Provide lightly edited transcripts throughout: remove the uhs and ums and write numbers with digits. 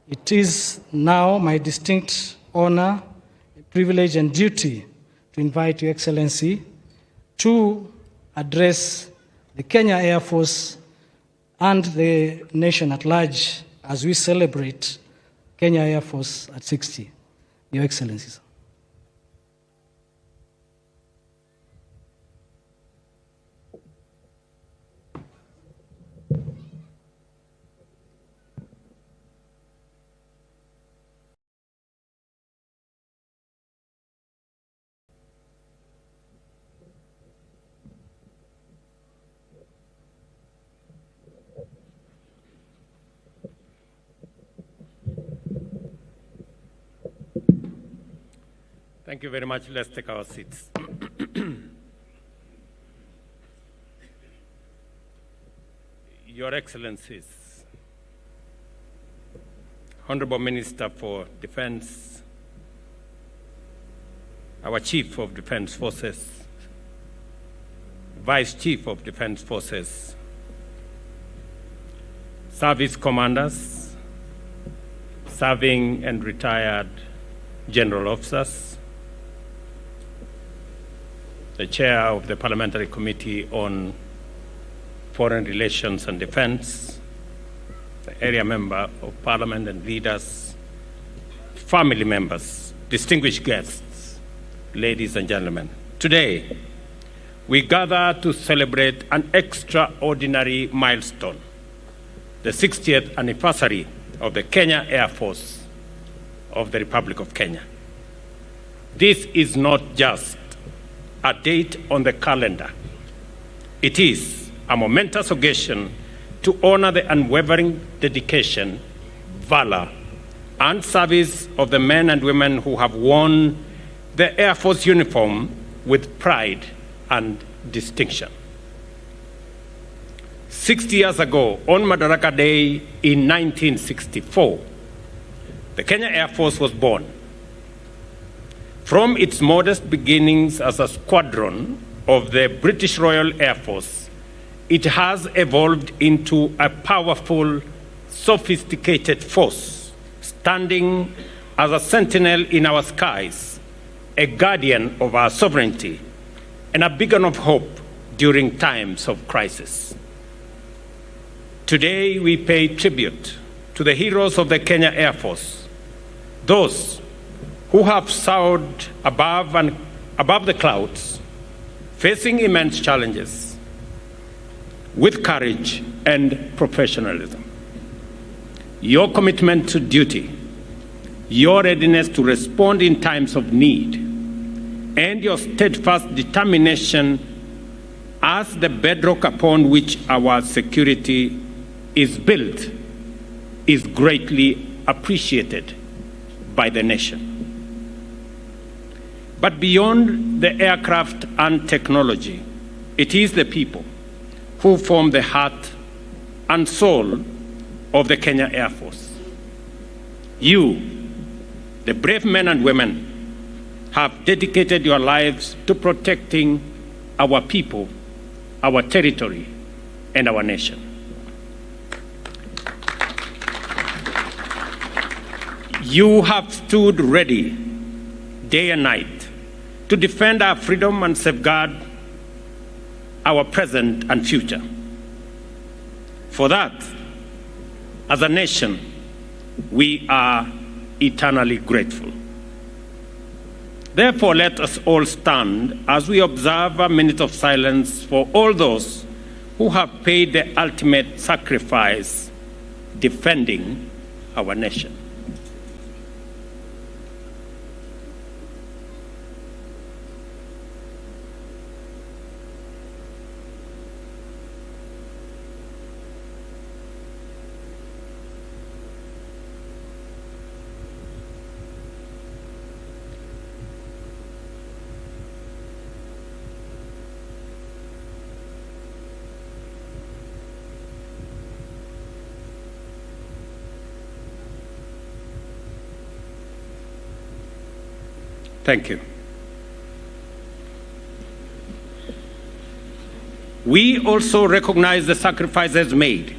It is now my distinct honor, privilege, and duty to invite Your Excellency to address the Kenya Air Force and the nation at large as we celebrate Kenya Air Force at 60. Your Excellencies. Thank you very much. Let's take our seats. Your Excellencies, Honorable Minister for Defense, our Chief of Defense Forces, Vice Chief of Defense Forces, service commanders, serving and retired general officers, the Chair of the Parliamentary Committee on Foreign Relations and Defense, the area member of Parliament and leaders, family members, distinguished guests, ladies and gentlemen. Today, we gather to celebrate an extraordinary milestone, the 60th anniversary of the Kenya Air Force of the Republic of Kenya. This is not just a date on the calendar. It is a momentous occasion to honor the unwavering dedication, valor, and service of the men and women who have worn the Air Force uniform with pride and distinction. 60 years ago, on Madaraka Day in 1964, the Kenya Air Force was born. From its modest beginnings as a squadron of the British Royal Air Force, it has evolved into a powerful, sophisticated force, standing as a sentinel in our skies, a guardian of our sovereignty, and a beacon of hope during times of crisis. Today, we pay tribute to the heroes of the Kenya Air Force, those who have soared above the clouds, facing immense challenges with courage and professionalism. Your commitment to duty, your readiness to respond in times of need, and your steadfast determination as the bedrock upon which our security is built is greatly appreciated by the nation. But beyond the aircraft and technology, it is the people who form the heart and soul of the Kenya Air Force. You, the brave men and women, have dedicated your lives to protecting our people, our territory, and our nation. You have stood ready day and night to defend our freedom and safeguard our present and future. For that, as a nation, we are eternally grateful. Therefore, let us all stand as we observe a minute of silence for all those who have paid the ultimate sacrifice defending our nation. Thank you. We also recognize the sacrifices made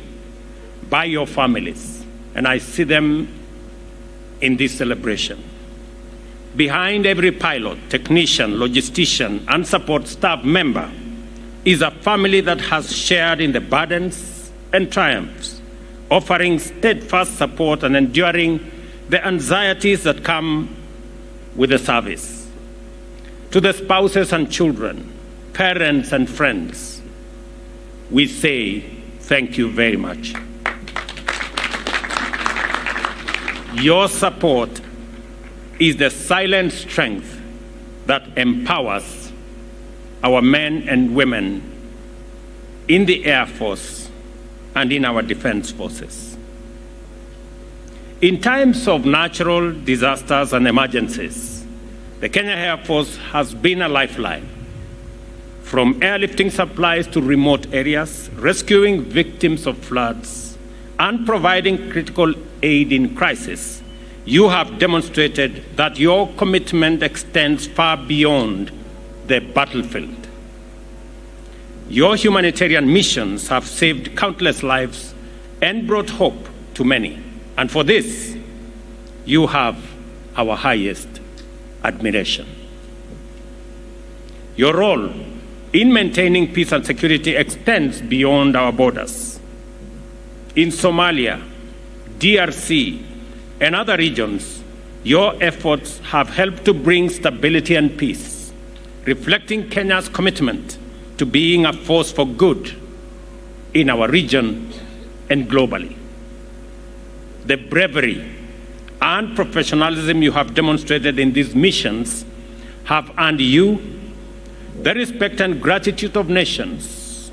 by your families, and I see them in this celebration. Behind every pilot, technician, logistician, and support staff member is a family that has shared in the burdens and triumphs, offering steadfast support and enduring the anxieties that come with the service. To the spouses and children, parents and friends, we say thank you very much. Your support is the silent strength that empowers our men and women in the Air Force and in our defense forces. In times of natural disasters and emergencies, the Kenya Air Force has been a lifeline. From airlifting supplies to remote areas, rescuing victims of floods, and providing critical aid in crisis, you have demonstrated that your commitment extends far beyond the battlefield. Your humanitarian missions have saved countless lives and brought hope to many. And for this, you have our highest admiration. Your role in maintaining peace and security extends beyond our borders. In Somalia, DRC, and other regions, your efforts have helped to bring stability and peace, reflecting Kenya's commitment to being a force for good in our region and globally. The bravery and professionalism you have demonstrated in these missions have earned you the respect and gratitude of nations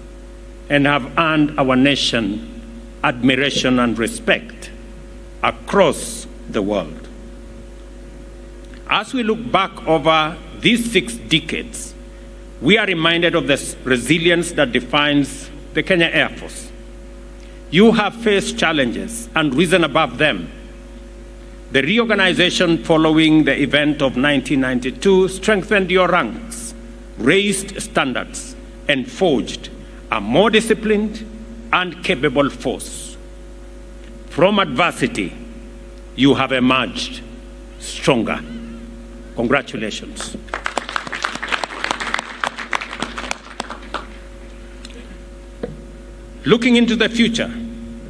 and have earned our nation admiration and respect across the world. As we look back over these 6 decades, we are reminded of the resilience that defines the Kenya Air Force. You have faced challenges and risen above them. The reorganization following the event of 1992 strengthened your ranks, raised standards, and forged a more disciplined and capable force. From adversity, you have emerged stronger. Congratulations. Looking into the future,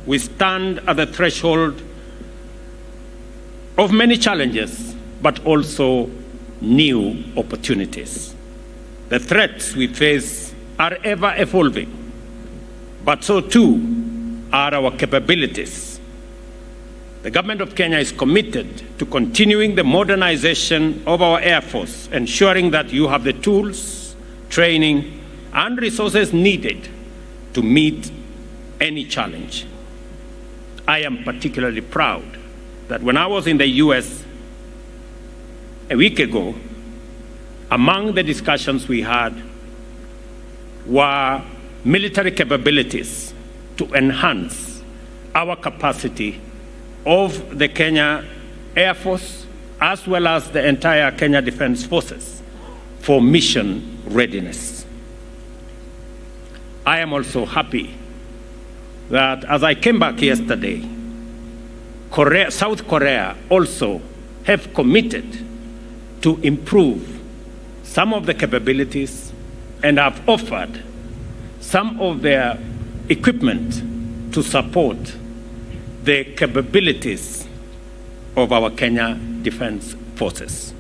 we stand at the threshold of many challenges, but also new opportunities. The threats we face are ever evolving, but so too are our capabilities. The government of Kenya is committed to continuing the modernization of our Air Force, ensuring that you have the tools, training, and resources needed to meet any challenge. I am particularly proud that when I was in the US a week ago, among the discussions we had were military capabilities to enhance our capacity of the Kenya Air Force as well as the entire Kenya Defense Forces for mission readiness. I am also happy that as I came back yesterday, South Korea also have committed to improve some of the capabilities and have offered some of their equipment to support the capabilities of our Kenya Defense Forces.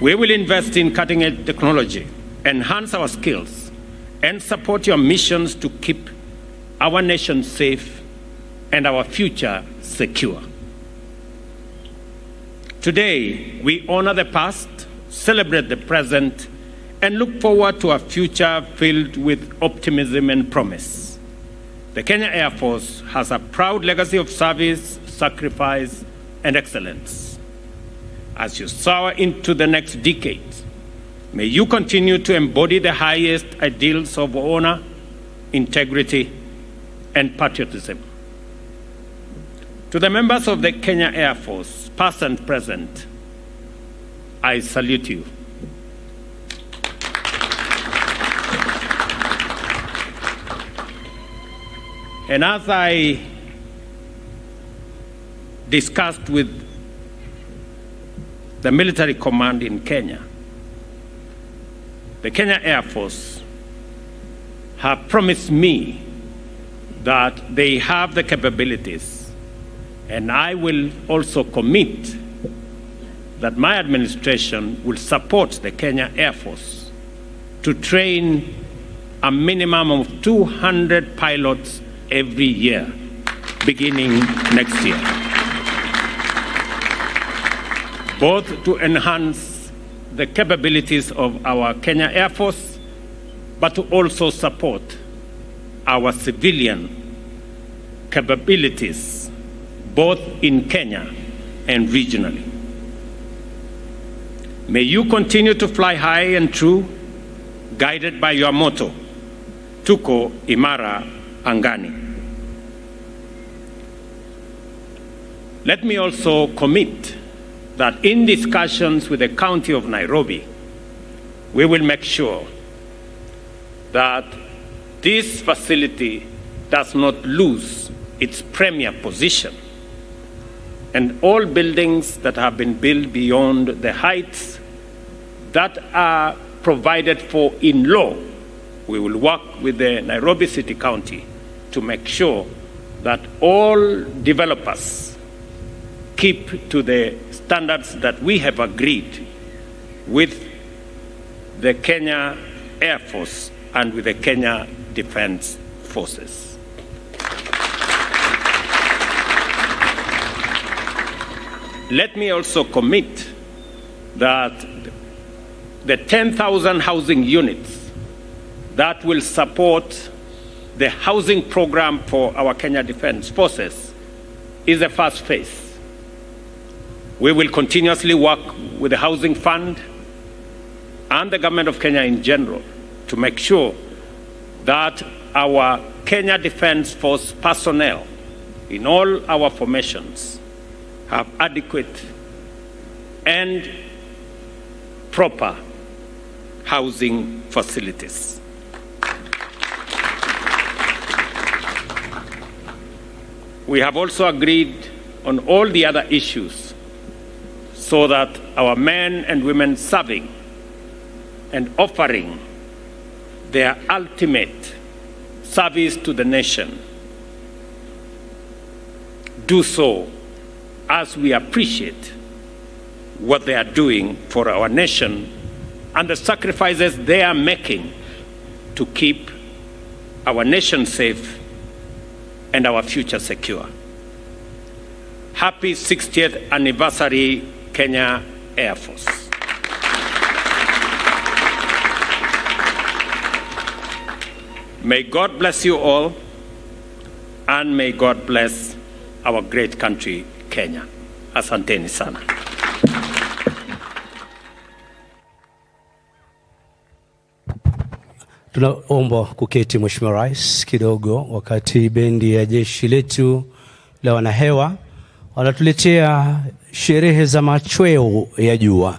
We will invest in cutting-edge technology, enhance our skills, and support your missions to keep our nation safe and our future secure. Today, we honor the past, celebrate the present, and look forward to a future filled with optimism and promise. The Kenya Air Force has a proud legacy of service, sacrifice, and excellence. As you soar into the next decade, may you continue to embody the highest ideals of honor, integrity, and patriotism. To the members of the Kenya Air Force, past and present, I salute you. And as I discussed with the military command in Kenya, the Kenya Air Force have promised me that they have the capabilities, and I will also commit that my administration will support the Kenya Air Force to train a minimum of 200 pilots every year, beginning next year, both to enhance the capabilities of our Kenya Air Force, but to also support our civilian capabilities, both in Kenya and regionally. May you continue to fly high and true, guided by your motto, Tuko Imara Angani. Let me also commit that in discussions with the County of Nairobi, we will make sure that this facility does not lose its premier position, and all buildings that have been built beyond the heights that are provided for in law, we will work with the Nairobi City County to make sure that all developers keep to the standards that we have agreed with the Kenya Air Force and with the Kenya Defense Forces. Let me also commit that the 10,000 housing units that will support the housing program for our Kenya Defense Forces is the first phase. We will continuously work with the Housing Fund and the government of Kenya in general to make sure that our Kenya Defense Force personnel in all our formations have adequate and proper housing facilities. We have also agreed on all the other issues so that our men and women serving and offering their ultimate service to the nation do so as we appreciate what they are doing for our nation and the sacrifices they are making to keep our nation safe and our future secure. Happy 60th anniversary, Kenya Air Force. May God bless you all, and may God bless our great country, Kenya. Asanteni sana. Tunaomba kuketi Mheshimiwa Rais kidogo, wakati bendi ya jeshi letu la wanahewa wanatuletea sherehe za machweo ya jua.